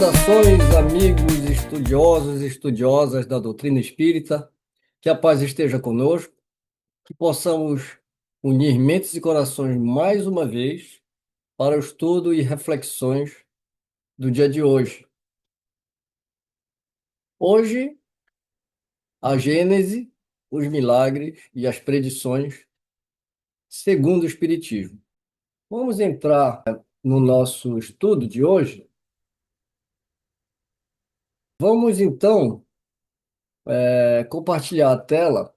Saudações, amigos estudiosos e estudiosas da doutrina espírita, que a paz esteja conosco, que possamos unir mentes e corações mais uma vez para o estudo e reflexões do dia de hoje. Hoje, a Gênese, os milagres e as predições segundo o Espiritismo. Vamos entrar no nosso estudo de hoje. Vamos então compartilhar a tela.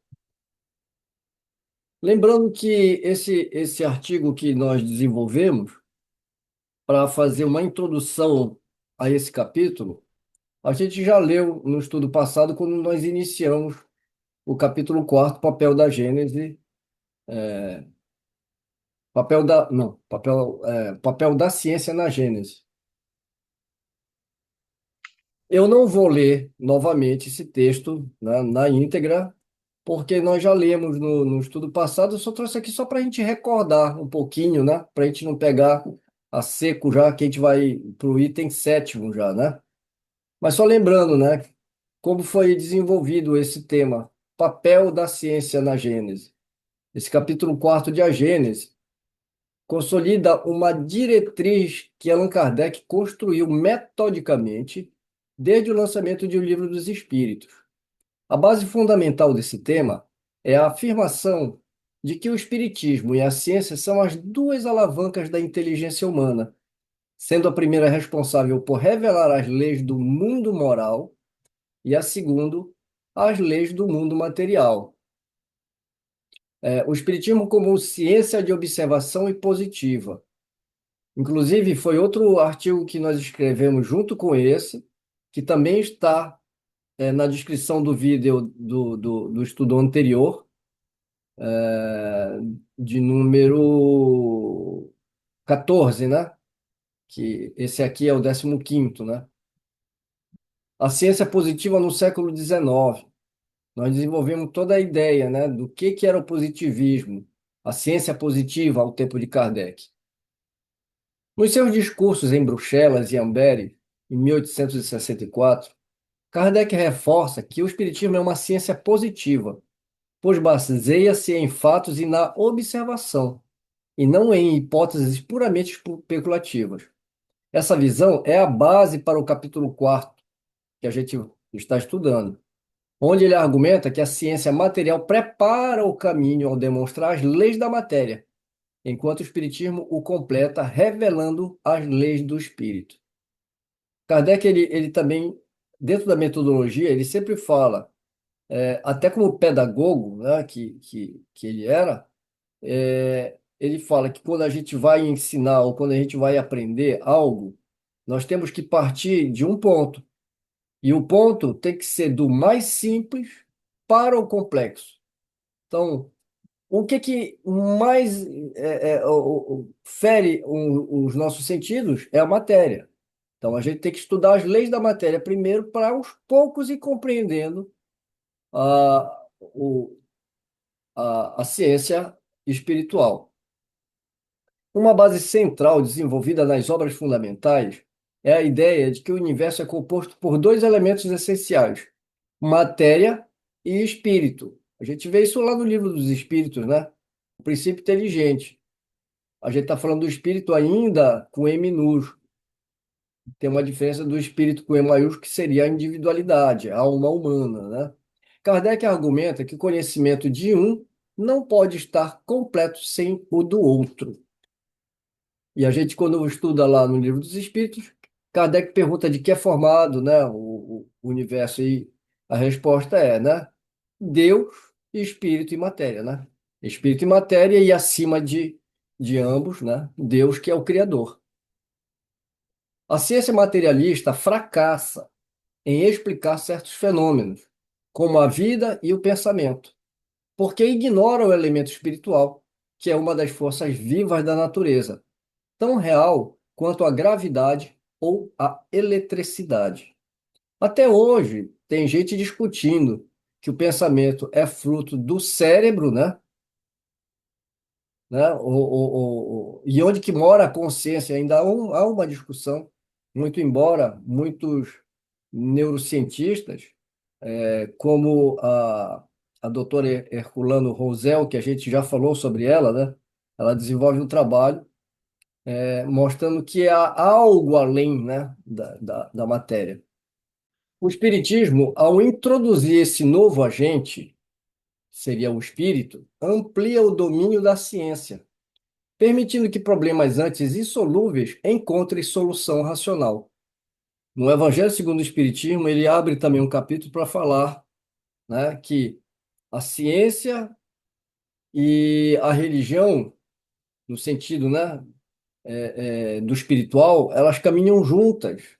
Lembrando que esse artigo que nós desenvolvemos para fazer uma introdução a esse capítulo, a gente já leu no estudo passado, quando nós iniciamos o capítulo 4, papel da Gênese, papel da ciência na Gênese. Eu não vou ler novamente esse texto na íntegra, porque nós já lemos no estudo passado. Eu só trouxe aqui só para a gente recordar um pouquinho, né? Para a gente não pegar a seco já, que a gente vai para o item sétimo já, né? Mas só lembrando, né? Como foi desenvolvido esse tema, papel da ciência na Gênese. Esse capítulo 4 de A Gênese consolida uma diretriz que Allan Kardec construiu metodicamente desde o lançamento de O Livro dos Espíritos. A base fundamental desse tema é a afirmação de que o espiritismo e a ciência são as duas alavancas da inteligência humana, sendo a primeira responsável por revelar as leis do mundo moral e a segunda, as leis do mundo material. O espiritismo como ciência de observação e positiva. Inclusive, foi outro artigo que nós escrevemos junto com esse, que também está na descrição do vídeo do estudo anterior, de número 14, né? Que esse aqui é o 15º, né? A ciência positiva no século XIX. Nós desenvolvemos toda a ideia, né, do que era o positivismo, a ciência positiva ao tempo de Kardec. Nos seus discursos em Bruxelas e Amberes, em 1864, Kardec reforça que o espiritismo é uma ciência positiva, pois baseia-se em fatos e na observação, e não em hipóteses puramente especulativas. Essa visão é a base para o capítulo 4 que a gente está estudando, onde ele argumenta que a ciência material prepara o caminho ao demonstrar as leis da matéria, enquanto o espiritismo o completa revelando as leis do espírito. Kardec, ele também, dentro da metodologia, ele sempre fala, até como pedagogo, né, que ele era, ele fala que quando a gente vai ensinar ou quando a gente vai aprender algo, nós temos que partir de um ponto. E o ponto tem que ser do mais simples para o complexo. Então, o que mais fere os nossos sentidos é a matéria. Então, a gente tem que estudar as leis da matéria primeiro para aos poucos ir compreendendo a, o, a ciência espiritual. Uma base central desenvolvida nas obras fundamentais é a ideia de que o universo é composto por dois elementos essenciais: matéria e espírito. A gente vê isso lá no Livro dos Espíritos, né? O princípio inteligente. A gente está falando do espírito ainda com E minúsculo. Tem uma diferença do espírito com E maiúsculo, que seria a individualidade, a alma humana, né? Kardec argumenta que o conhecimento de um não pode estar completo sem o do outro. E a gente, quando estuda lá no Livro dos Espíritos, Kardec pergunta de que é formado, né, o universo, e a resposta é, né, Deus, espírito e matéria, né? Espírito e matéria, e acima de ambos, né, Deus, que é o Criador. A ciência materialista fracassa em explicar certos fenômenos, como a vida e o pensamento, porque ignora o elemento espiritual, que é uma das forças vivas da natureza, tão real quanto a gravidade ou a eletricidade. Até hoje, tem gente discutindo que o pensamento é fruto do cérebro, né? E onde que mora a consciência? Ainda há uma discussão muito embora muitos neurocientistas, como a doutora Herculano Rosel, que a gente já falou sobre ela, né? Ela desenvolve um trabalho mostrando que há algo além, né, da matéria. O espiritismo, ao introduzir esse novo agente, seria o espírito, amplia o domínio da ciência, permitindo que problemas antes insolúveis encontrem solução racional. No Evangelho segundo o Espiritismo, ele abre também um capítulo para falar, né, que a ciência e a religião, no sentido, né, do espiritual, elas caminham juntas.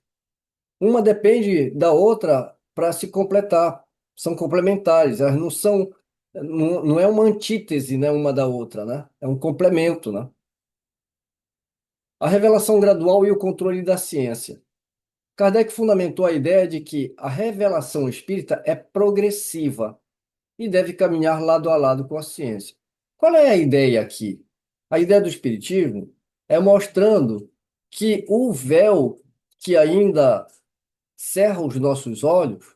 Uma depende da outra para se completar. São complementares, elas não são, não é uma antítese, né, uma da outra, né? É um complemento, né? A revelação gradual e o controle da ciência. Kardec fundamentou a ideia de que a revelação espírita é progressiva e deve caminhar lado a lado com a ciência. Qual é a ideia aqui? A ideia do espiritismo é mostrando que o véu que ainda cerra os nossos olhos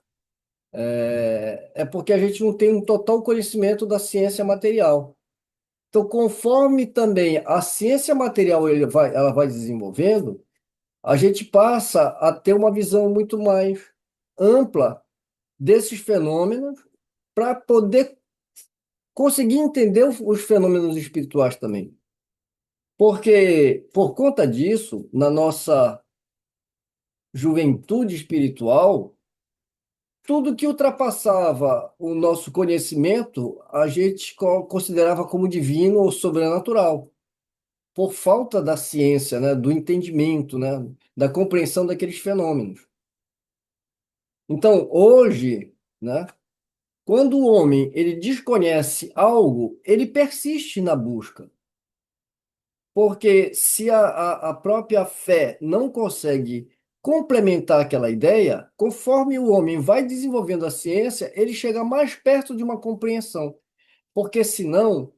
é porque a gente não tem um total conhecimento da ciência material. Então, conforme também a ciência material ela vai desenvolvendo, a gente passa a ter uma visão muito mais ampla desses fenômenos para poder conseguir entender os fenômenos espirituais também. Porque, por conta disso, na nossa juventude espiritual, tudo que ultrapassava o nosso conhecimento, a gente considerava como divino ou sobrenatural, por falta da ciência, né, do entendimento, né, da compreensão daqueles fenômenos. Então, hoje, né, quando o homem ele desconhece algo, ele persiste na busca. Porque se a própria fé não consegue complementar aquela ideia, conforme o homem vai desenvolvendo a ciência, ele chega mais perto de uma compreensão. Porque senão,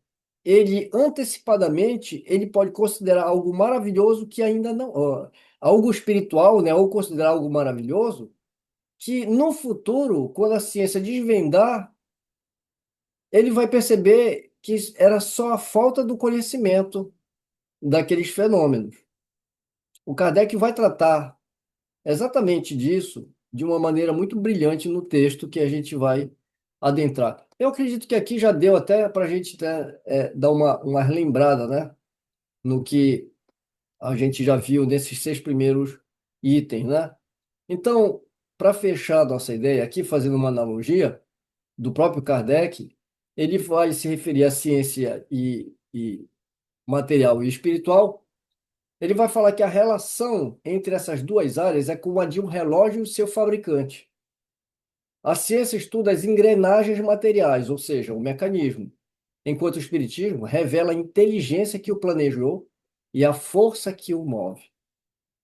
ele antecipadamente, ele pode considerar algo maravilhoso que ainda não, algo espiritual, né, ou considerar algo maravilhoso, que no futuro, quando a ciência desvendar, ele vai perceber que era só a falta do conhecimento daqueles fenômenos. O Kardec vai tratar exatamente disso de uma maneira muito brilhante no texto que a gente vai adentrar. Eu acredito que aqui já deu até para a gente até, dar uma lembrada, né, no que a gente já viu nesses 6 primeiros itens, né? Então, para fechar a nossa ideia aqui, fazendo uma analogia do próprio Kardec, ele vai se referir à ciência e material e espiritual. Ele vai falar que a relação entre essas duas áreas é como a de um relógio e seu fabricante. A ciência estuda as engrenagens materiais, ou seja, o mecanismo, enquanto o espiritismo revela a inteligência que o planejou e a força que o move.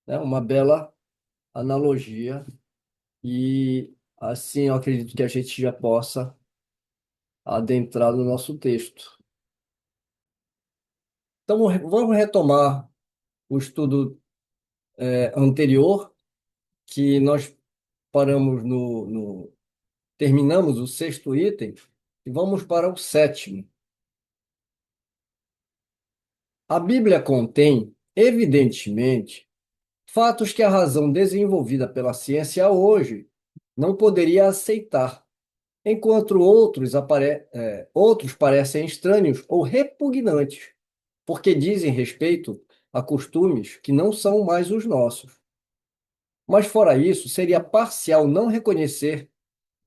É uma bela analogia e assim eu acredito que a gente já possa adentrar no nosso texto. Então vamos retomar o estudo anterior, que nós paramos terminamos o 6º item e vamos para o 7º. A Bíblia contém, evidentemente, fatos que a razão desenvolvida pela ciência hoje não poderia aceitar, enquanto outros parecem estranhos ou repugnantes, porque dizem respeito a costumes que não são mais os nossos. Mas fora isso, seria parcial não reconhecer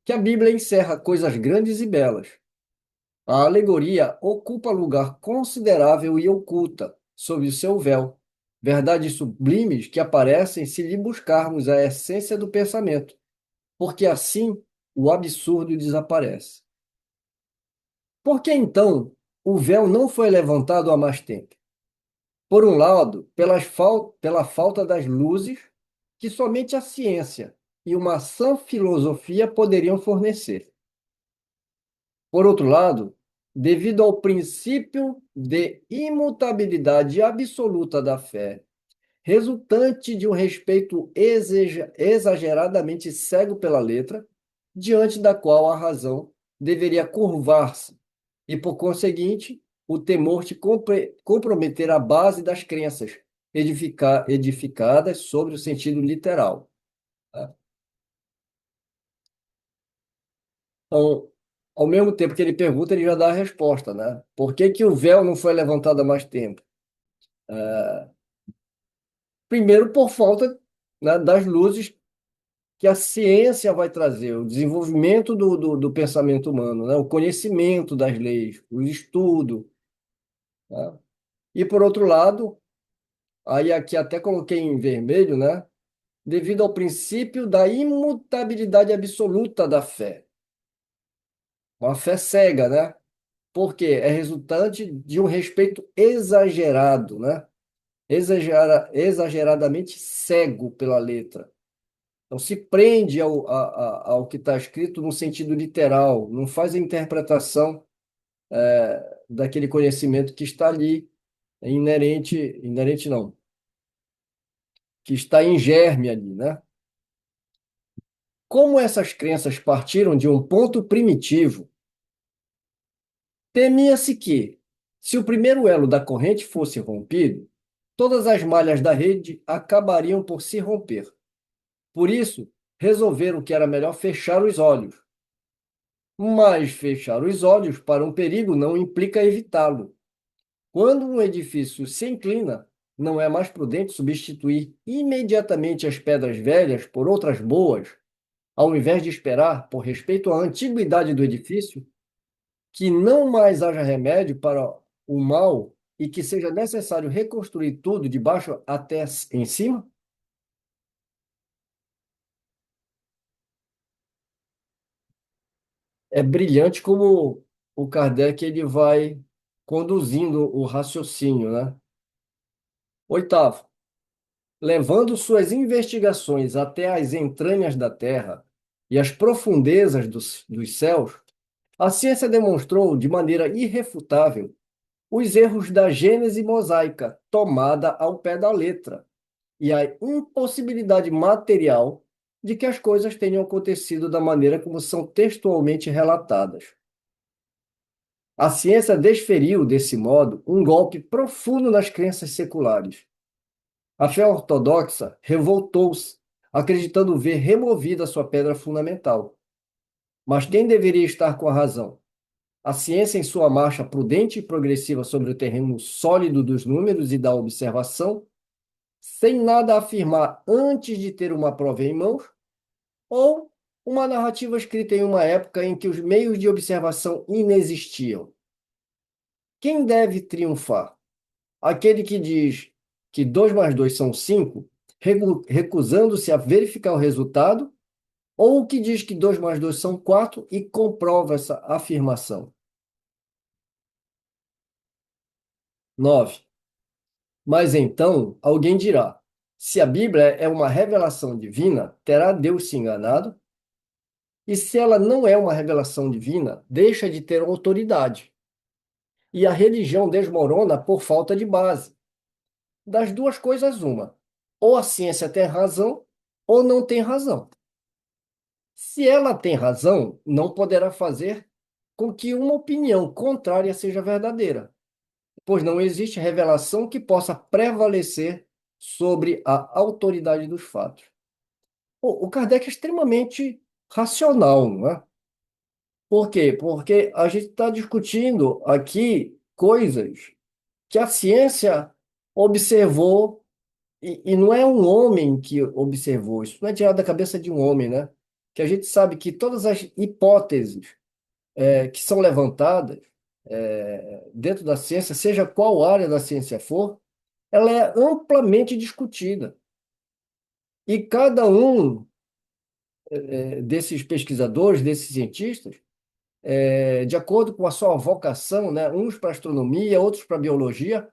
que a Bíblia encerra coisas grandes e belas. A alegoria ocupa lugar considerável e oculta sob o seu véu, verdades sublimes que aparecem se lhe buscarmos a essência do pensamento, porque assim o absurdo desaparece. Por que então o véu não foi levantado há mais tempo? Por um lado, pela falta das luzes que somente a ciência e uma sã filosofia poderiam fornecer. Por outro lado, devido ao princípio de imutabilidade absoluta da fé resultante de um respeito exageradamente cego pela letra, diante da qual a razão deveria curvar-se, e, por conseguinte, o temor de comprometer a base das crenças edificadas sobre o sentido literal. Tá? Então, ao mesmo tempo que ele pergunta, ele já dá a resposta, né? Por que que o véu não foi levantado há mais tempo? Primeiro, por falta, né, das luzes que a ciência vai trazer, o desenvolvimento do pensamento humano, né? O conhecimento das leis, o estudo. Tá? E, por outro lado, aí aqui até coloquei em vermelho, né? Devido ao princípio da imutabilidade absoluta da fé. Uma fé cega, né? Porque é resultante de um respeito exagerado, né? Exageradamente cego pela letra. Então, se prende ao que está escrito no sentido literal, não faz a interpretação daquele conhecimento que está ali, inerente não, que está em germe ali, né? Como essas crenças partiram de um ponto primitivo, temia-se que, se o primeiro elo da corrente fosse rompido, todas as malhas da rede acabariam por se romper. Por isso, resolveram que era melhor fechar os olhos. Mas fechar os olhos para um perigo não implica evitá-lo. Quando um edifício se inclina, não é mais prudente substituir imediatamente as pedras velhas por outras boas, ao invés de esperar, por respeito à antiguidade do edifício, que não mais haja remédio para o mal e que seja necessário reconstruir tudo de baixo até em cima? É brilhante como o Kardec ele vai conduzindo o raciocínio, né? Oitavo, levando suas investigações até as entranhas da Terra e as profundezas dos céus, a ciência demonstrou de maneira irrefutável os erros da gênese mosaica, tomada ao pé da letra, e a impossibilidade material de que as coisas tenham acontecido da maneira como são textualmente relatadas. A ciência desferiu, desse modo, um golpe profundo nas crenças seculares. A fé ortodoxa revoltou-se, acreditando ver removida sua pedra fundamental. Mas quem deveria estar com a razão? A ciência, em sua marcha prudente e progressiva sobre o terreno sólido dos números e da observação, sem nada afirmar antes de ter uma prova em mãos, ou uma narrativa escrita em uma época em que os meios de observação inexistiam? Quem deve triunfar? Aquele que diz que 2 mais 2 são 5, recusando-se a verificar o resultado, ou o que diz que 2 mais 2 são 4 e comprova essa afirmação? 9. Mas então alguém dirá: se a Bíblia é uma revelação divina, terá Deus se enganado? E se ela não é uma revelação divina, deixa de ter autoridade. E a religião desmorona por falta de base. Das duas coisas, uma. Ou a ciência tem razão, ou não tem razão. Se ela tem razão, não poderá fazer com que uma opinião contrária seja verdadeira, pois não existe revelação que possa prevalecer sobre a autoridade dos fatos. O Kardec é extremamente racional, não é? Por quê? Porque a gente está discutindo aqui coisas que a ciência observou, e não é um homem que observou, isso não é tirado da cabeça de um homem, né? Que a gente sabe que todas as hipóteses que são levantadas dentro da ciência, seja qual área da ciência for, ela é amplamente discutida. E cada um desses pesquisadores, desses cientistas, de acordo com a sua vocação, né, uns para astronomia, outros para biologia,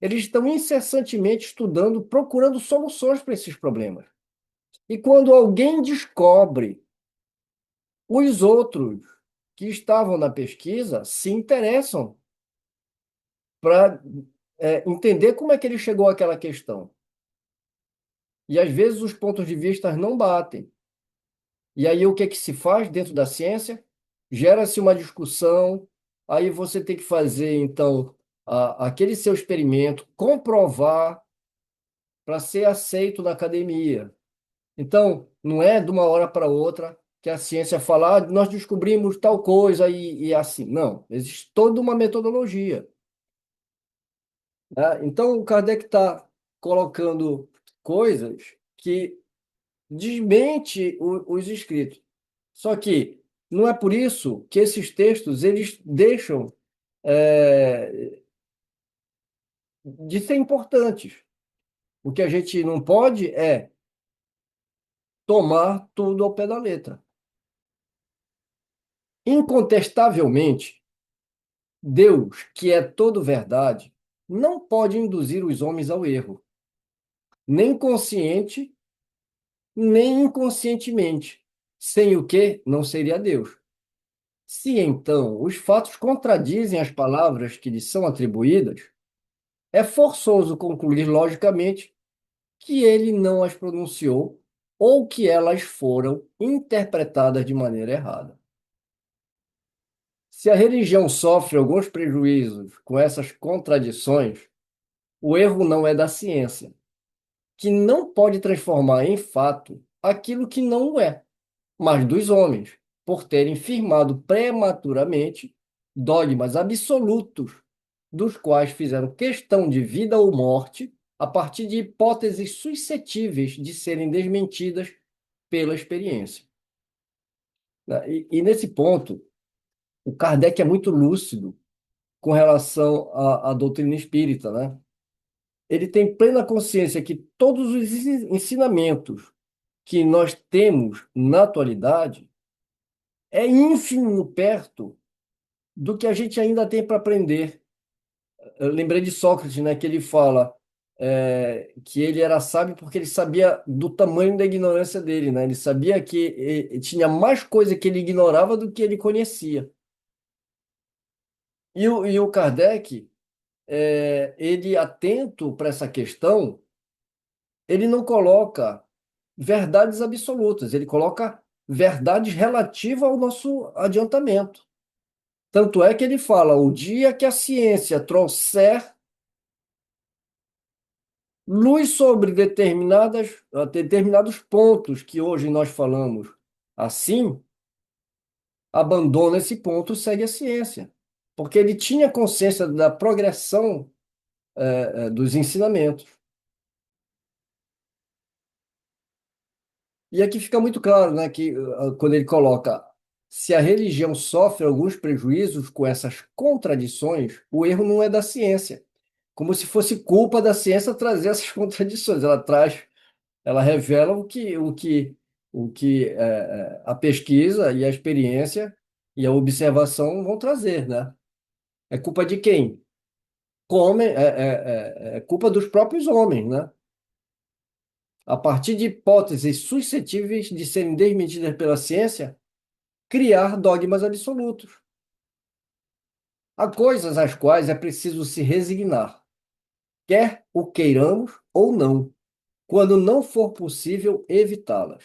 eles estão incessantemente estudando, procurando soluções para esses problemas. E quando alguém descobre, os outros que estavam na pesquisa se interessam para entender como é que ele chegou àquela questão. E às vezes os pontos de vista não batem. E aí o que é que se faz dentro da ciência? Gera-se uma discussão, aí você tem que fazer, então, aquele seu experimento, comprovar para ser aceito na academia. Então, não é de uma hora para outra que a ciência fala, nós descobrimos tal coisa e assim. Não, existe toda uma metodologia, né? Então, o Kardec está colocando coisas que desmente os escritos. Só que não é por isso que esses textos eles deixam de ser importantes. O que a gente não pode é tomar tudo ao pé da letra. Incontestavelmente, Deus, que é todo verdade, não pode induzir os homens ao erro, nem consciente, nem inconscientemente, sem o que não seria Deus. Se então os fatos contradizem as palavras que lhes são atribuídas, é forçoso concluir logicamente que ele não as pronunciou ou que elas foram interpretadas de maneira errada. Se a religião sofre alguns prejuízos com essas contradições, o erro não é da ciência, que não pode transformar em fato aquilo que não o é, mas dos homens, por terem firmado prematuramente dogmas absolutos, dos quais fizeram questão de vida ou morte, a partir de hipóteses suscetíveis de serem desmentidas pela experiência, né? E nesse ponto, o Kardec é muito lúcido com relação à doutrina espírita, né? Ele tem plena consciência que todos os ensinamentos que nós temos na atualidade é ínfimo perto do que a gente ainda tem para aprender. Eu lembrei de Sócrates, né, que ele fala que ele era sábio porque ele sabia do tamanho da ignorância dele, né? Ele sabia que tinha mais coisa que ele ignorava do que ele conhecia. E o Kardec, ele atento para essa questão, ele não coloca verdades absolutas, ele coloca verdades relativas ao nosso adiantamento. Tanto é que ele fala: o dia que a ciência trouxer luz sobre determinados pontos que hoje nós falamos assim, abandona esse ponto e segue a ciência. Porque ele tinha consciência da progressão dos ensinamentos. E aqui fica muito claro, né, que quando ele coloca: se a religião sofre alguns prejuízos com essas contradições, o erro não é da ciência. Como se fosse culpa da ciência trazer essas contradições. Ela revela o que a pesquisa e a experiência e a observação vão trazer, né? É culpa de quem? É culpa dos próprios homens, né? A partir de hipóteses suscetíveis de serem desmentidas pela ciência, criar dogmas absolutos. Há coisas às quais é preciso se resignar, quer o queiramos ou não, quando não for possível evitá-las.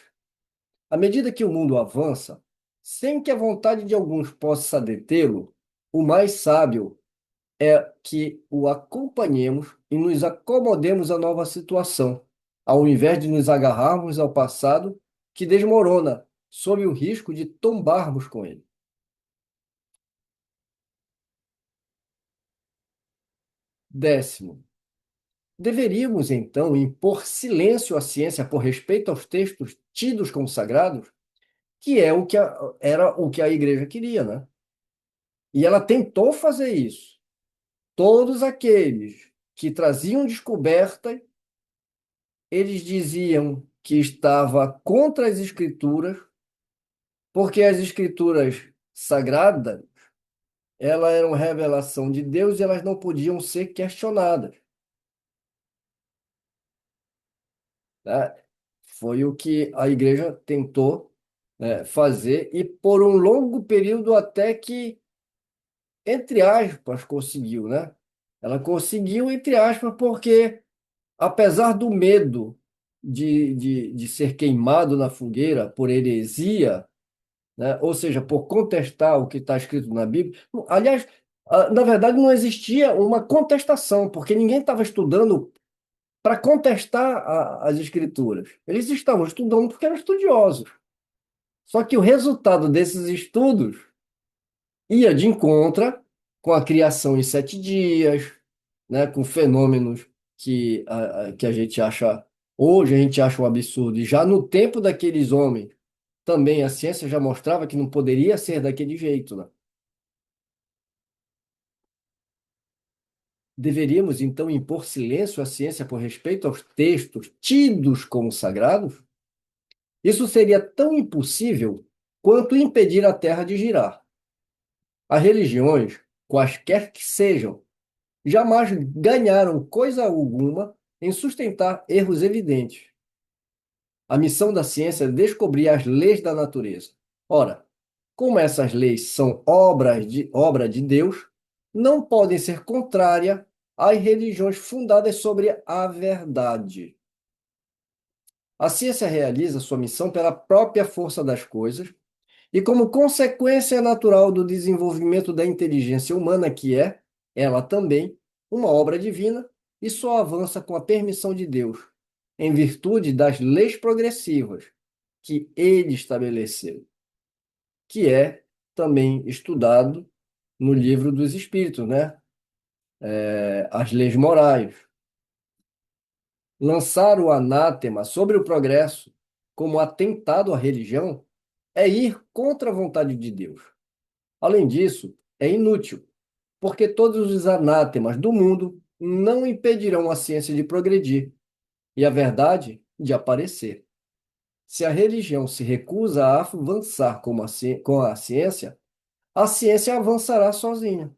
À medida que o mundo avança, sem que a vontade de alguns possa detê-lo, o mais sábio é que o acompanhemos e nos acomodemos à nova situação, ao invés de nos agarrarmos ao passado que desmorona, sob o risco de tombarmos com ele. Décimo, deveríamos então impor silêncio à ciência por respeito aos textos tidos como sagrados, que é era o que a igreja queria, né? E ela tentou fazer isso. Todos aqueles que traziam descoberta, eles diziam que estava contra as escrituras, porque as escrituras sagradas, elas eram revelação de Deus e elas não podiam ser questionadas, né? Foi o que a igreja tentou, fazer e por um longo período até que, entre aspas, conseguiu, né? Ela conseguiu, entre aspas, porque apesar do medo de ser queimado na fogueira por heresia, né? Ou seja, por contestar o que está escrito na Bíblia. Aliás, na verdade, não existia uma contestação, porque ninguém estava estudando para contestar as Escrituras. Eles estavam estudando porque eram estudiosos. Só que o resultado desses estudos ia de encontro com a criação em 7 dias, né, com fenômenos que a gente acha, hoje a gente acha um absurdo, e já no tempo daqueles homens, também a ciência já mostrava que não poderia ser daquele jeito, né? Deveríamos então impor silêncio à ciência por respeito aos textos tidos como sagrados? Isso seria tão impossível quanto impedir a Terra de girar. As religiões, quaisquer que sejam, jamais ganharam coisa alguma em sustentar erros evidentes. A missão da ciência é descobrir as leis da natureza. Ora, como essas leis são obra de Deus, não podem ser contrárias às religiões fundadas sobre a verdade. A ciência realiza sua missão pela própria força das coisas e como consequência natural do desenvolvimento da inteligência humana, que é, ela também, uma obra divina, e só avança com a permissão de Deus, em virtude das leis progressivas que ele estabeleceu, que é também estudado no livro dos Espíritos, né? As leis morais. Lançar o anátema sobre o progresso como atentado à religião é ir contra a vontade de Deus. Além disso, é inútil, porque todos os anátemas do mundo não impedirão a ciência de progredir e a verdade de aparecer. Se a religião se recusa a avançar com a ciência avançará sozinha.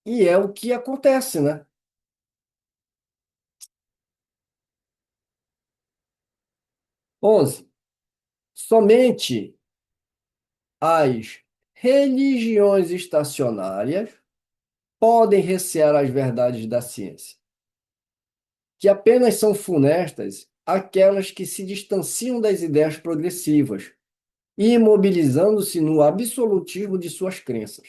E é o que acontece, né? 11. Somente as religiões estacionárias podem recear as verdades da ciência, que apenas são funestas aquelas que se distanciam das ideias progressivas, imobilizando-se no absolutismo de suas crenças.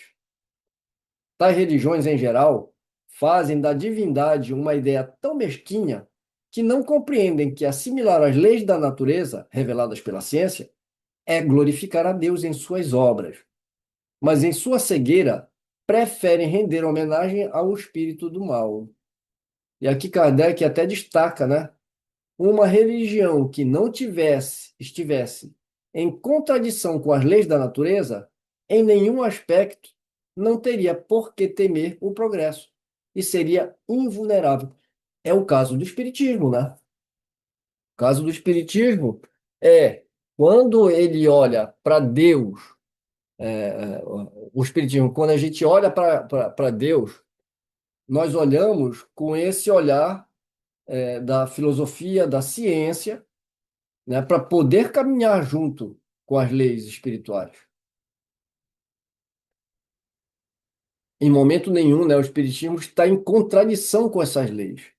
Tais religiões, em geral, fazem da divindade uma ideia tão mesquinha que não compreendem que assimilar as leis da natureza, reveladas pela ciência, é glorificar a Deus em suas obras, mas em sua cegueira preferem render homenagem ao espírito do mal. E aqui Kardec até destaca, né? Uma religião que não estivesse em contradição com as leis da natureza, em nenhum aspecto não teria por que temer o progresso e seria invulnerável. É o caso do Espiritismo, né? O caso do Espiritismo é quando ele olha para Deus, o Espiritismo, quando a gente olha para Deus, nós olhamos com esse olhar da filosofia, da ciência, né, para poder caminhar junto com as leis espirituais. Em momento nenhum, né, o espiritismo está em contradição com essas leis.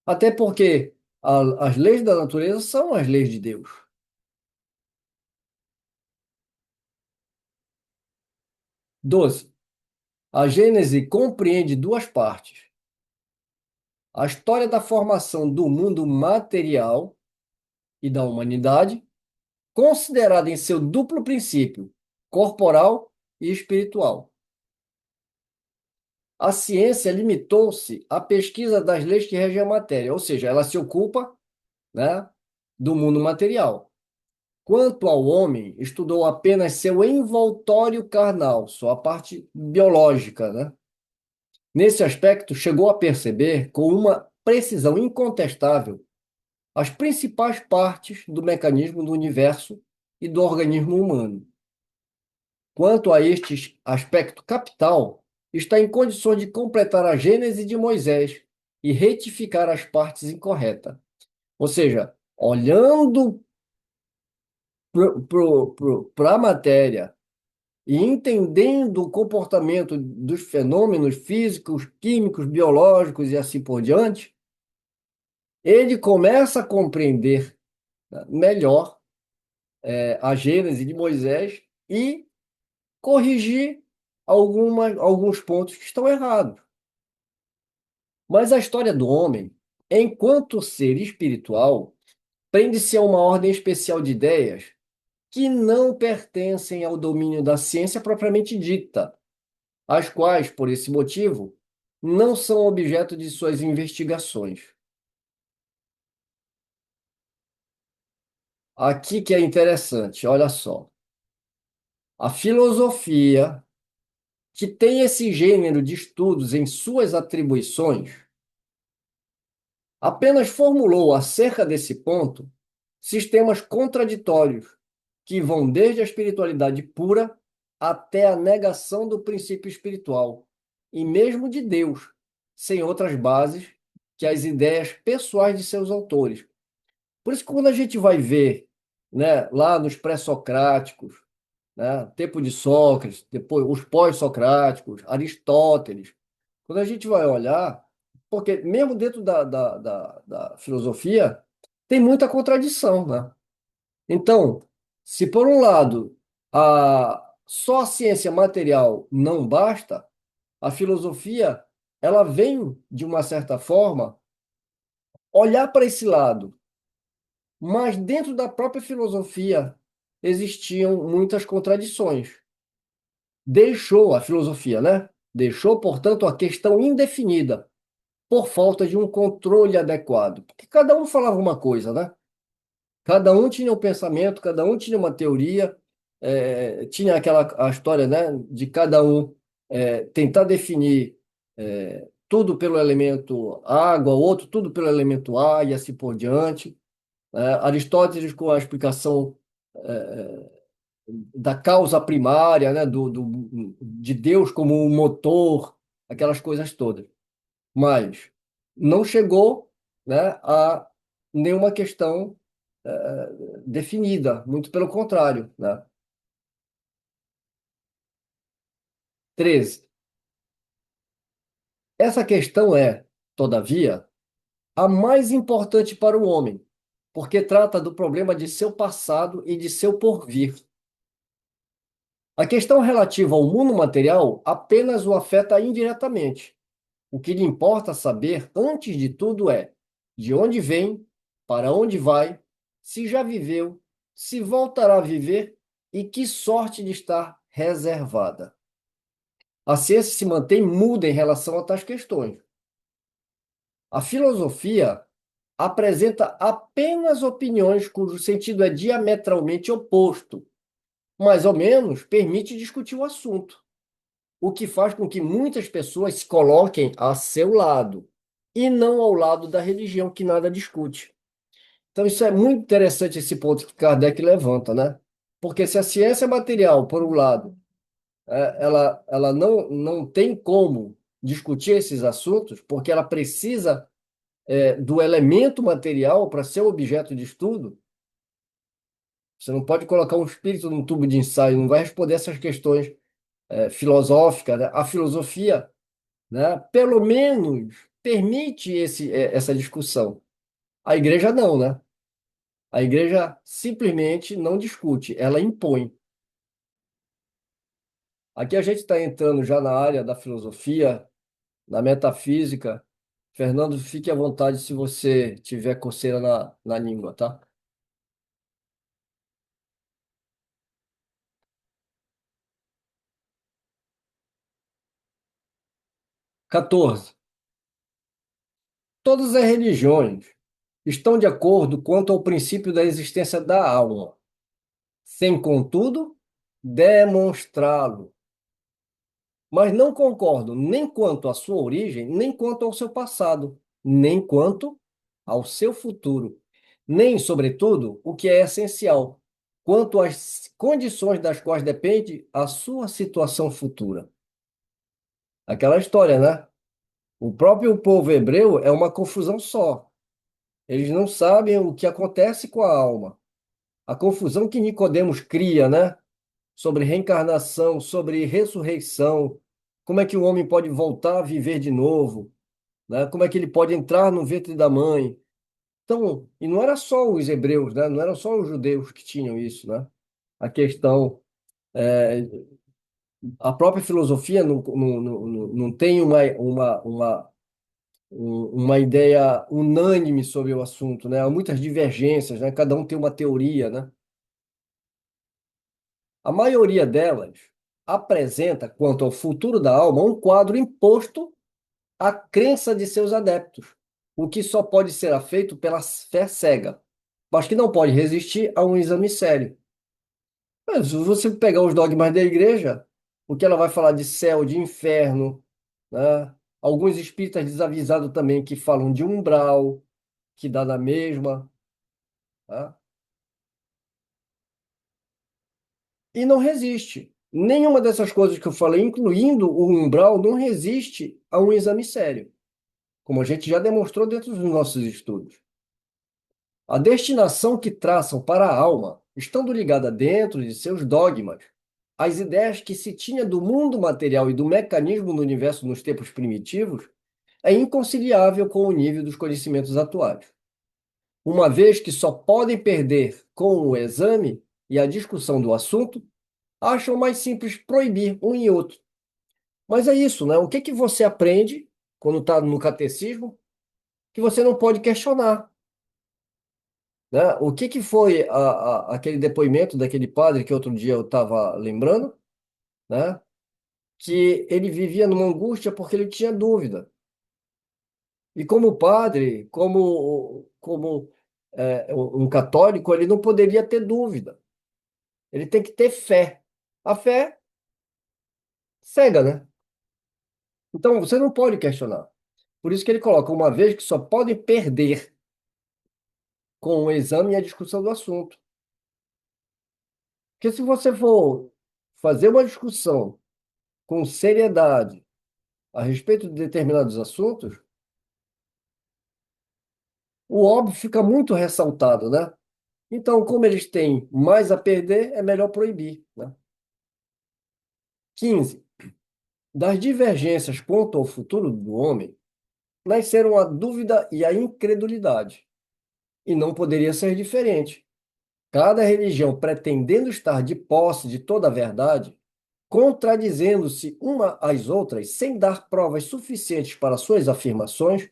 Até porque as leis da natureza são as leis de Deus. 12. A Gênese compreende duas partes: a história da formação do mundo material e da humanidade, considerada em seu duplo princípio, corporal e espiritual. A ciência limitou-se à pesquisa das leis que regem a matéria, ou seja, ela se ocupa, né, do mundo material. Quanto ao homem, estudou apenas seu envoltório carnal, só a parte biológica, né? Nesse aspecto, chegou a perceber com uma precisão incontestável as principais partes do mecanismo do universo e do organismo humano. Quanto a este aspecto capital, está em condições de completar a Gênese de Moisés e retificar as partes incorretas. Ou seja, olhando para a matéria e entendendo o comportamento dos fenômenos físicos, químicos, biológicos e assim por diante, ele começa a compreender, né, melhor a Gênese de Moisés e corrigir alguns pontos que estão errados. Mas a história do homem, enquanto ser espiritual, prende-se a uma ordem especial de ideias que não pertencem ao domínio da ciência propriamente dita, as quais, por esse motivo, não são objeto de suas investigações. Aqui que é interessante, olha só. A filosofia, que tem esse gênero de estudos em suas atribuições, apenas formulou acerca desse ponto sistemas contraditórios que vão desde a espiritualidade pura até a negação do princípio espiritual e mesmo de Deus, sem outras bases que as ideias pessoais de seus autores. Por isso que quando a gente vai ver, né, lá nos pré-socráticos, né, tempo de Sócrates, depois os pós-socráticos, Aristóteles, quando a gente vai olhar, porque mesmo dentro da filosofia, tem muita contradição, né? Então, se por um lado só a ciência material não basta, a filosofia ela vem, de uma certa forma, olhar para esse lado. Mas dentro da própria filosofia existiam muitas contradições. Deixou a filosofia, né? Deixou, portanto, a questão indefinida por falta de um controle adequado. Porque cada um falava uma coisa, né? Cada um tinha um pensamento, cada um tinha uma teoria, tinha a história, né, de cada um tentar definir tudo pelo elemento água, outro tudo pelo elemento ar e assim por diante. Aristóteles com a explicação da causa primária, né, de Deus como um motor, aquelas coisas todas. Mas não chegou, né, a nenhuma questão definida, muito pelo contrário, né? 13. Essa questão é, todavia, a mais importante para o homem, porque trata do problema de seu passado e de seu porvir. A questão relativa ao mundo material apenas o afeta indiretamente. O que lhe importa saber, antes de tudo, é de onde vem, para onde vai, se já viveu, se voltará a viver e que sorte de estar reservada. A ciência se mantém muda em relação a tais questões. A filosofia apresenta apenas opiniões cujo sentido é diametralmente oposto, mais ou menos permite discutir o assunto, o que faz com que muitas pessoas se coloquem a seu lado e não ao lado da religião que nada discute. Então, isso é muito interessante, esse ponto que Kardec levanta, né? Porque se a ciência material, por um lado, ela não tem como discutir esses assuntos, porque ela precisa do elemento material para ser objeto de estudo. Você não pode colocar um espírito num tubo de ensaio, não vai responder essas questões filosóficas, né? A filosofia, né, pelo menos permite essa discussão. A igreja não, né? A igreja simplesmente não discute, ela impõe. Aqui a gente está entrando já na área da filosofia, na metafísica. Fernando, fique à vontade se você tiver coceira na língua, tá? 14. Todas as religiões estão de acordo quanto ao princípio da existência da alma, sem, contudo, demonstrá-lo. Mas não concordam nem quanto à sua origem, nem quanto ao seu passado, nem quanto ao seu futuro, nem, sobretudo, o que é essencial, quanto às condições das quais depende a sua situação futura. Aquela história, né? O próprio povo hebreu é uma confusão só. Eles não sabem o que acontece com a alma. A confusão que Nicodemos cria, né? Sobre reencarnação, sobre ressurreição, como é que o homem pode voltar a viver de novo, né? Como é que ele pode entrar no ventre da mãe? Então, e não era só os hebreus, né? Não eram só os judeus que tinham isso, né? A questão, é, a própria filosofia não tem uma ideia unânime sobre o assunto, né? Há muitas divergências, né? Cada um tem uma teoria, né? A maioria delas apresenta, quanto ao futuro da alma, um quadro imposto à crença de seus adeptos, o que só pode ser feito pela fé cega, mas que não pode resistir a um exame sério. Mas se você pegar os dogmas da igreja, o que ela vai falar de céu, de inferno, né? Alguns espíritas desavisados também que falam de umbral, que dá na mesma, tá? E não resiste. Nenhuma dessas coisas que eu falei, incluindo o umbral, não resiste a um exame sério, como a gente já demonstrou dentro dos nossos estudos. A destinação que traçam para a alma, estando ligada dentro de seus dogmas, às ideias que se tinha do mundo material e do mecanismo do universo nos tempos primitivos, é inconciliável com o nível dos conhecimentos atuais. Uma vez que só podem perder com o exame e a discussão do assunto, acham mais simples proibir um e outro. Mas é isso, né? O que que você aprende quando está no catecismo que você não pode questionar, né? O que que foi aquele depoimento daquele padre que outro dia eu estava lembrando, né? Que ele vivia numa angústia porque ele tinha dúvida. E como padre, um católico, ele não poderia ter dúvida. Ele tem que ter fé. A fé cega, né? Então você não pode questionar. Por isso que ele coloca uma vez que só pode perder com o exame e a discussão do assunto. Porque se você for fazer uma discussão com seriedade a respeito de determinados assuntos, o óbvio fica muito ressaltado, né? Então, como eles têm mais a perder, é melhor proibir, né? 15. Das divergências quanto ao futuro do homem, nasceram a dúvida e a incredulidade. E não poderia ser diferente. Cada religião pretendendo estar de posse de toda a verdade, contradizendo-se uma às outras sem dar provas suficientes para suas afirmações,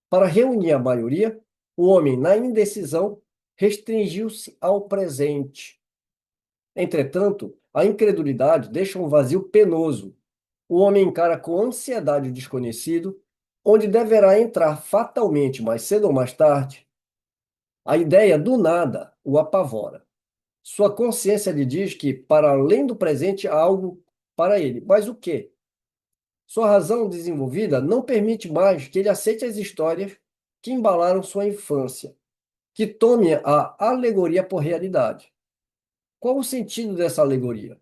para reunir a maioria, o homem, na indecisão, restringiu-se ao presente. Entretanto, a incredulidade deixa um vazio penoso. O homem encara com ansiedade o desconhecido, onde deverá entrar fatalmente, mais cedo ou mais tarde. A ideia do nada o apavora. Sua consciência lhe diz que, para além do presente, há algo para ele. Mas o quê? Sua razão desenvolvida não permite mais que ele aceite as histórias que embalaram sua infância, que tome a alegoria por realidade. Qual o sentido dessa alegoria?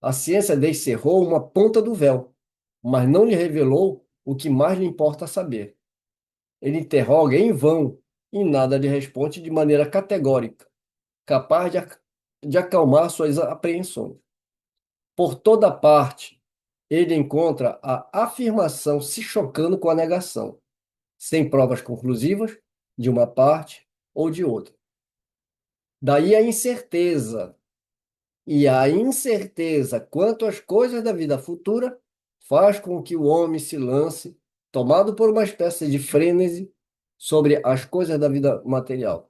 A ciência descerrou uma ponta do véu, mas não lhe revelou o que mais lhe importa saber. Ele interroga em vão e nada lhe responde de maneira categórica, capaz de acalmar suas apreensões. Por toda parte, ele encontra a afirmação se chocando com a negação, sem provas conclusivas de uma parte ou de outra. Daí a incerteza. E a incerteza quanto às coisas da vida futura faz com que o homem se lance, tomado por uma espécie de frênese, sobre as coisas da vida material.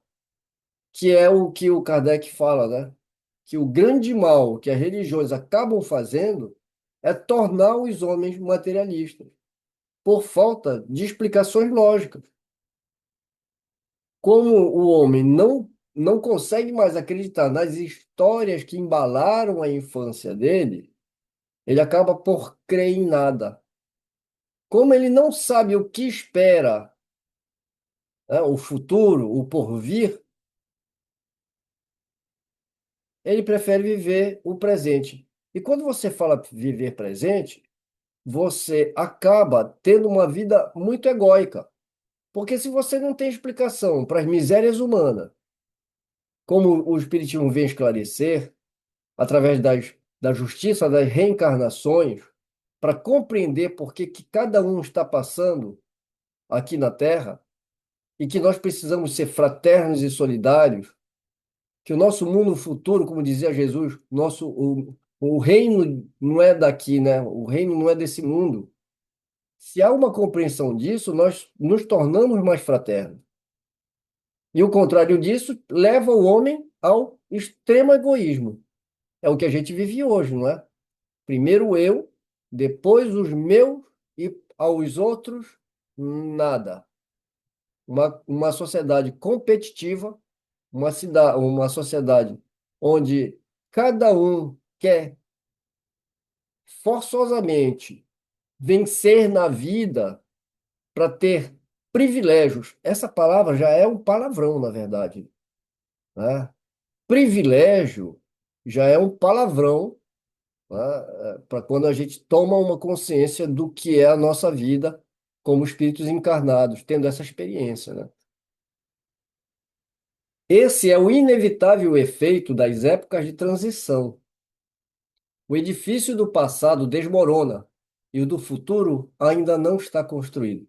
Que é o que o Kardec fala, né? Que o grande mal que as religiões acabam fazendo é tornar os homens materialistas, por falta de explicações lógicas. Como o homem não consegue mais acreditar nas histórias que embalaram a infância dele, ele acaba por crer em nada. Como ele não sabe o que espera, né, o futuro, o porvir, ele prefere viver o presente. E quando você fala viver presente, você acaba tendo uma vida muito egóica. Porque se você não tem explicação para as misérias humanas, como o Espiritismo vem esclarecer, através da justiça das reencarnações, para compreender por que cada um está passando aqui na Terra, e que nós precisamos ser fraternos e solidários, que o nosso mundo futuro, como dizia Jesus, o reino não é daqui, né? O reino não é desse mundo. Se há uma compreensão disso, nós nos tornamos mais fraternos. E o contrário disso leva o homem ao extremo egoísmo. É o que a gente vive hoje, não é? Primeiro eu, depois os meus e aos outros nada. Uma sociedade competitiva, uma sociedade onde cada um quer forçosamente vencer na vida para ter privilégios. Essa palavra já é um palavrão, na verdade, né? Privilégio já é um palavrão, né? Para quando a gente toma uma consciência do que é a nossa vida como espíritos encarnados, tendo essa experiência, né? Esse é o inevitável efeito das épocas de transição. O edifício do passado desmorona e o do futuro ainda não está construído.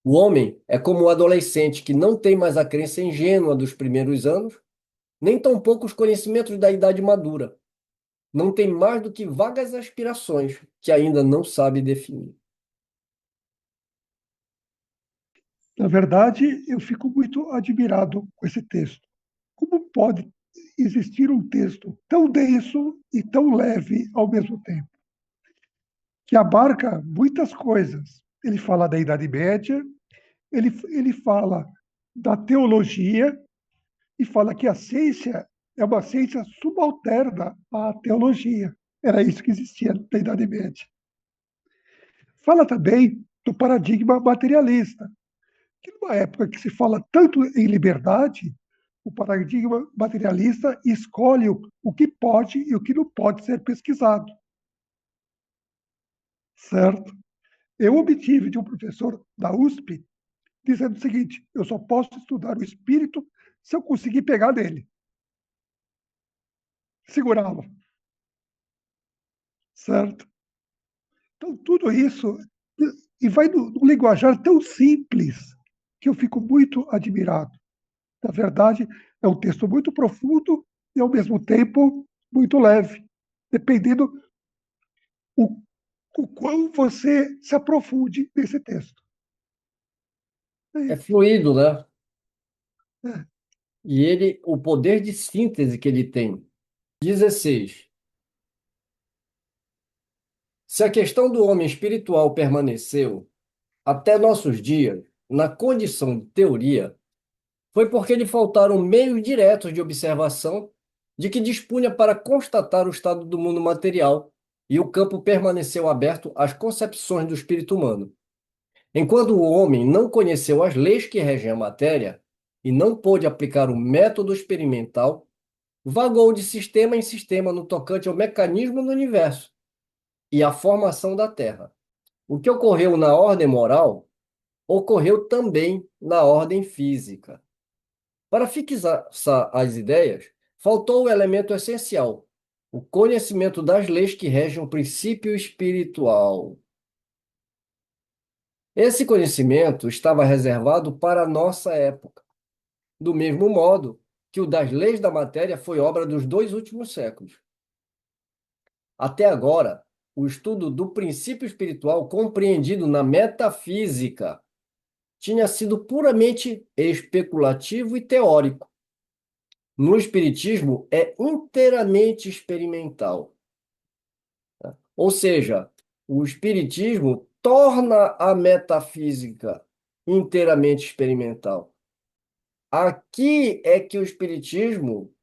O homem é como o adolescente que não tem mais a crença ingênua dos primeiros anos, nem tampouco os conhecimentos da idade madura. Não tem mais do que vagas aspirações que ainda não sabe definir. Na verdade, eu fico muito admirado com esse texto. Como pode existir um texto tão denso e tão leve ao mesmo tempo, que abarca muitas coisas? Ele fala da Idade Média, ele fala da teologia e fala que a ciência é uma ciência subalterna à teologia. Era isso que existia na Idade Média. Fala também do paradigma materialista, que numa época que se fala tanto em liberdade, o paradigma materialista escolhe o que pode e o que não pode ser pesquisado, certo? Eu obtive de um professor da USP dizendo o seguinte: eu só posso estudar o espírito se eu conseguir pegar nele, segurá-lo, certo? Então, tudo isso, e vai num linguajar tão simples, que eu fico muito admirado. Na verdade, é um texto muito profundo e, ao mesmo tempo, muito leve, dependendo o, o quão você se aprofunde nesse texto. É É isso. fluido, né? É. E ele, o poder de síntese que ele tem. 16. Se a questão do homem espiritual permaneceu até nossos dias na condição de teoria, foi porque lhe faltaram meios diretos de observação de que dispunha para constatar o estado do mundo material, e o campo permaneceu aberto às concepções do espírito humano. Enquanto o homem não conheceu as leis que regem a matéria e não pôde aplicar o método experimental, vagou de sistema em sistema no tocante ao mecanismo do universo e à formação da Terra. O que ocorreu na ordem moral ocorreu também na ordem física. Para fixar as ideias, faltou o elemento essencial, o conhecimento das leis que regem o princípio espiritual. Esse conhecimento estava reservado para a nossa época, do mesmo modo que o das leis da matéria foi obra dos 2 últimos séculos. Até agora, o estudo do princípio espiritual compreendido na metafísica tinha sido puramente especulativo e teórico. No espiritismo, é inteiramente experimental. Ou seja, o espiritismo torna a metafísica inteiramente experimental. Aqui é que o espiritismo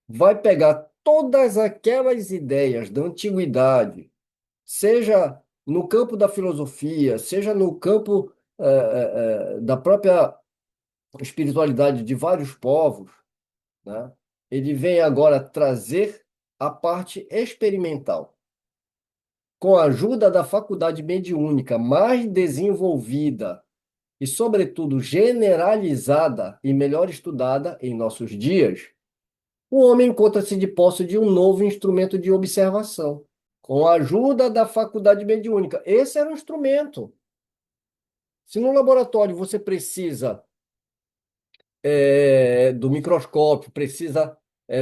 vai pegar todas aquelas ideias da antiguidade, seja no campo da filosofia, seja no campo da própria espiritualidade de vários povos, né? Ele vem agora trazer a parte experimental. Com a ajuda da faculdade mediúnica mais desenvolvida e, sobretudo, generalizada e melhor estudada em nossos dias, o homem encontra-se de posse de um novo instrumento de observação. Com a ajuda da faculdade mediúnica. Esse era um instrumento. Se no laboratório você precisa do microscópio, precisa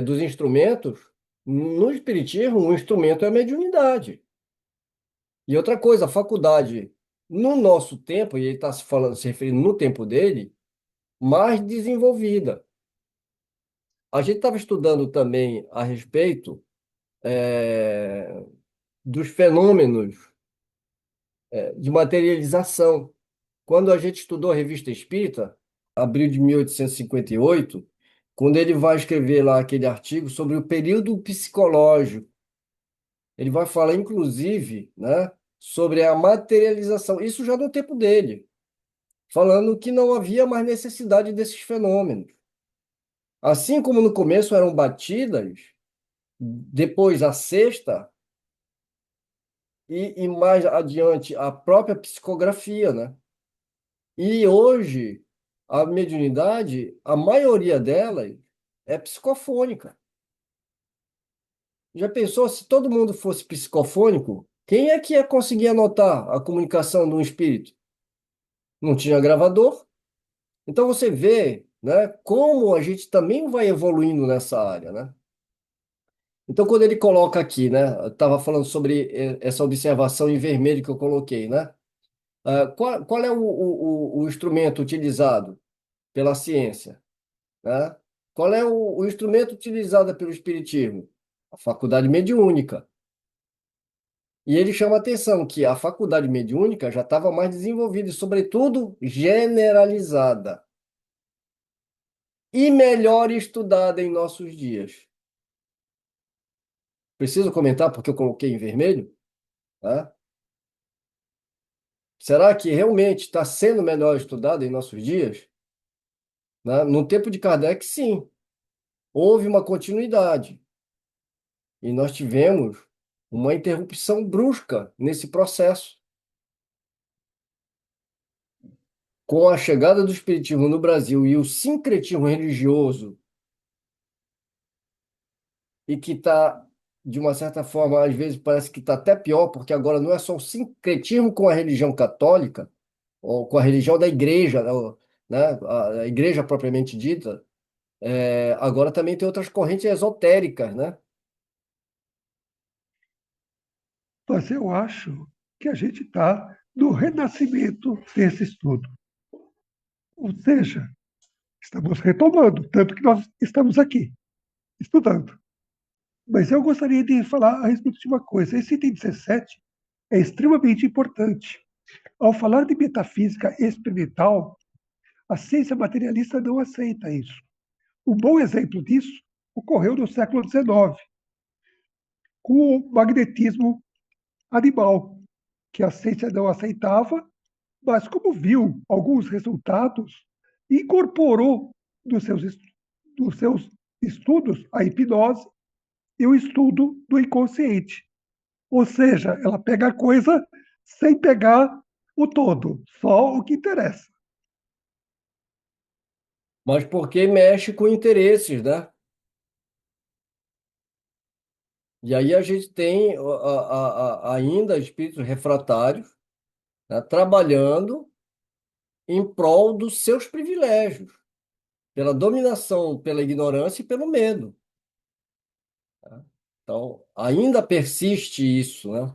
dos instrumentos. No espiritismo, o instrumento é a mediunidade. E outra coisa, a faculdade, no nosso tempo, e ele está se falando, se referindo no tempo dele, mais desenvolvida. A gente estava estudando também a respeito dos fenômenos de materialização. Quando a gente estudou a Revista Espírita, abril de 1858, quando ele vai escrever lá aquele artigo sobre o período psicológico, ele vai falar, inclusive, né, sobre a materialização, isso já no tempo dele, falando que não havia mais necessidade desses fenômenos. Assim como no começo eram batidas, depois a sexta e mais adiante a própria psicografia, né? E hoje a mediunidade, a maioria delas é psicofônica. Já pensou se todo mundo fosse psicofônico? Quem é que ia conseguir anotar a comunicação de um espírito? Não tinha gravador. Então você vê, né, como a gente também vai evoluindo nessa área, né? Então quando ele coloca aqui, né, eu estava falando sobre essa observação em vermelho que eu coloquei, né? Qual é o instrumento utilizado pela ciência, né? Qual é o instrumento utilizado pelo espiritismo? A faculdade mediúnica. E ele chama a atenção que a faculdade mediúnica já estava mais desenvolvida e, sobretudo, generalizada e melhor estudada em nossos dias. Preciso comentar porque eu coloquei em vermelho, tá? Será que realmente está sendo melhor estudada em nossos dias? Né? No tempo de Kardec, sim, houve uma continuidade e nós tivemos uma interrupção brusca nesse processo. Com a chegada do espiritismo no Brasil e o sincretismo religioso, e que está, de uma certa forma, às vezes parece que está até pior, porque agora não é só o sincretismo com a religião católica, ou com a religião da igreja, né, a igreja propriamente dita, agora também tem outras correntes esotéricas, né? Mas eu acho que a gente está no renascimento desse estudo. Ou seja, estamos retomando, tanto que nós estamos aqui, estudando. Mas eu gostaria de falar a respeito de uma coisa. Esse item 17 é extremamente importante. Ao falar de metafísica experimental, a ciência materialista não aceita isso. Um bom exemplo disso ocorreu no século XIX, com o magnetismo animal, que a ciência não aceitava, mas como viu alguns resultados, incorporou dos seus estudos a hipnose e o estudo do inconsciente. Ou seja, ela pega a coisa sem pegar o todo, só o que interessa. Mas porque mexe com interesses, né? E aí a gente tem ainda espíritos refratários, né, trabalhando em prol dos seus privilégios, pela dominação, pela ignorância e pelo medo. Então, ainda persiste isso, né?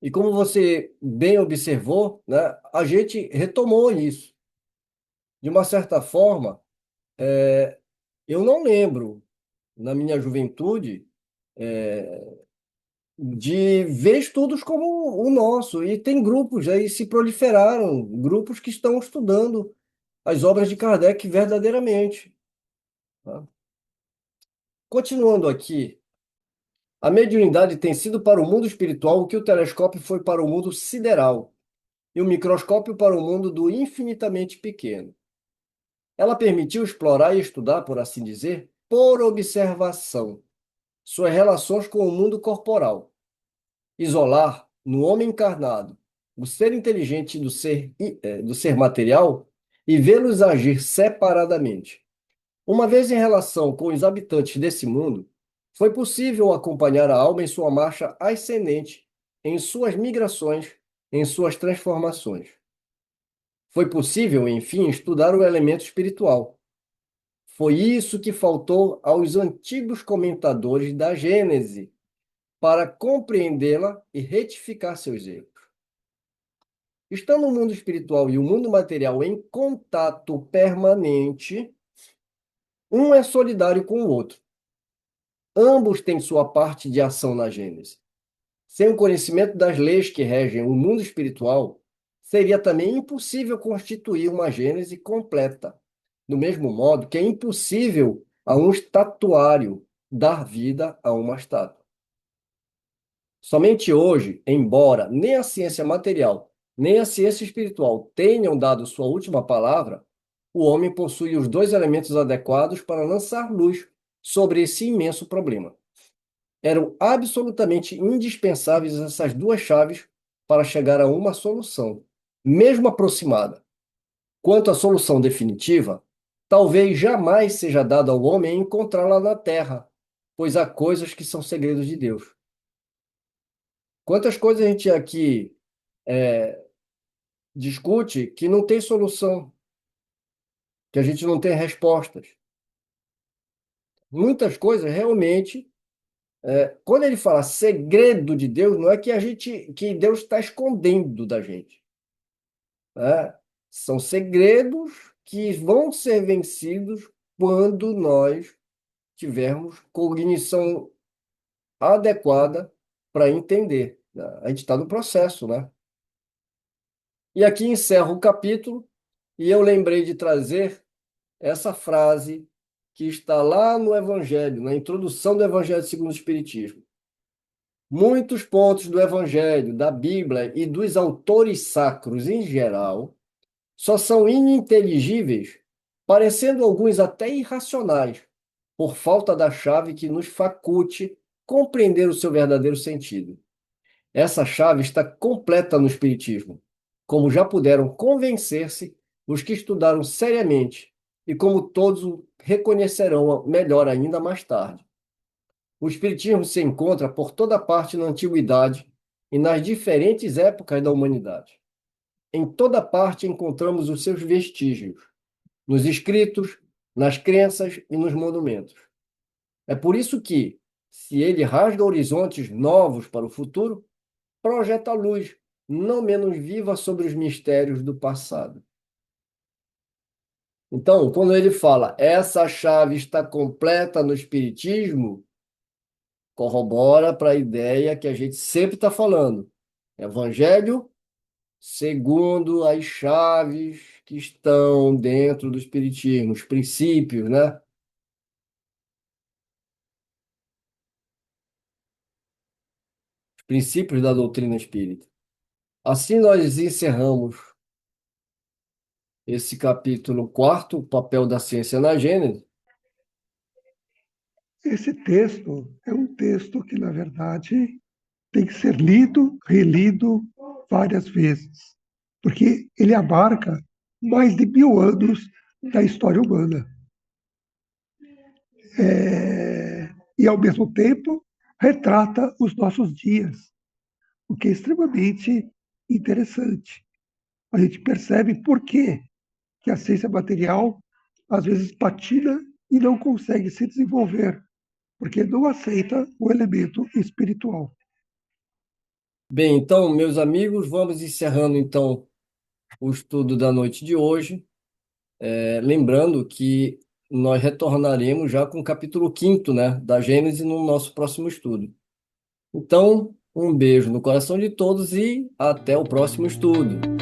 E como você bem observou, né, a gente retomou isso. De uma certa forma, eu não lembro, na minha juventude, de ver estudos como o nosso. E tem grupos aí, se proliferaram, grupos que estão estudando as obras de Kardec verdadeiramente. Tá? Continuando aqui, a mediunidade tem sido para o mundo espiritual o que o telescópio foi para o mundo sideral, e o microscópio para o mundo do infinitamente pequeno. Ela permitiu explorar e estudar, por assim dizer, por observação, suas relações com o mundo corporal, isolar no homem encarnado o ser inteligente do ser material e vê-los agir separadamente. Uma vez em relação com os habitantes desse mundo, foi possível acompanhar a alma em sua marcha ascendente, em suas migrações, em suas transformações. Foi possível, enfim, estudar o elemento espiritual. Foi isso que faltou aos antigos comentadores da Gênese para compreendê-la e retificar seus erros. Estando o mundo espiritual e o mundo material em contato permanente, um é solidário com o outro. Ambos têm sua parte de ação na Gênese. Sem o conhecimento das leis que regem o mundo espiritual, seria também impossível constituir uma Gênese completa. Do mesmo modo que é impossível a um estatuário dar vida a uma estátua. Somente hoje, embora nem a ciência material, nem a ciência espiritual tenham dado sua última palavra, o homem possui os dois elementos adequados para lançar luz sobre esse imenso problema. Eram absolutamente indispensáveis essas duas chaves para chegar a uma solução, mesmo aproximada. Quanto à solução definitiva, talvez jamais seja dado ao homem encontrá-la na terra, pois há coisas que são segredos de Deus. Quantas coisas a gente aqui discute que não tem solução, que a gente não tem respostas. Muitas coisas realmente, quando ele fala segredo de Deus, não é que Deus está escondendo da gente, né? São segredos que vão ser vencidos quando nós tivermos cognição adequada para entender, né? A gente está no processo, né? E aqui encerro o capítulo, e eu lembrei de trazer essa frase que está lá no Evangelho, na introdução do Evangelho segundo o Espiritismo. Muitos pontos do Evangelho, da Bíblia e dos autores sacros em geral só são ininteligíveis, parecendo alguns até irracionais, por falta da chave que nos faculte compreender o seu verdadeiro sentido. Essa chave está completa no Espiritismo, como já puderam convencer-se os que estudaram seriamente e como todos reconhecerão melhor ainda mais tarde. O Espiritismo se encontra por toda parte na antiguidade e nas diferentes épocas da humanidade. Em toda parte encontramos os seus vestígios, nos escritos, nas crenças e nos monumentos. É por isso que, se ele rasga horizontes novos para o futuro, projeta luz, não menos viva sobre os mistérios do passado. Então, quando ele fala, essa chave está completa no Espiritismo, corrobora para a ideia que a gente sempre está falando. Evangelho segundo as chaves que estão dentro do Espiritismo, os princípios, né? Os princípios da doutrina espírita. Assim nós encerramos esse capítulo 4, o papel da ciência na Gênese. Esse texto é um texto que, na verdade, tem que ser lido, relido várias vezes, porque ele abarca mais de 1000 anos da história humana. E, ao mesmo tempo, retrata os nossos dias, o que é extremamente interessante. A gente percebe por que a ciência material, às vezes, patina e não consegue se desenvolver, porque não aceita o elemento espiritual. Bem, então, meus amigos, vamos encerrando então o estudo da noite de hoje. Lembrando que nós retornaremos já com o capítulo 5º, né, da Gênese no nosso próximo estudo. Então, um beijo no coração de todos e até o próximo estudo.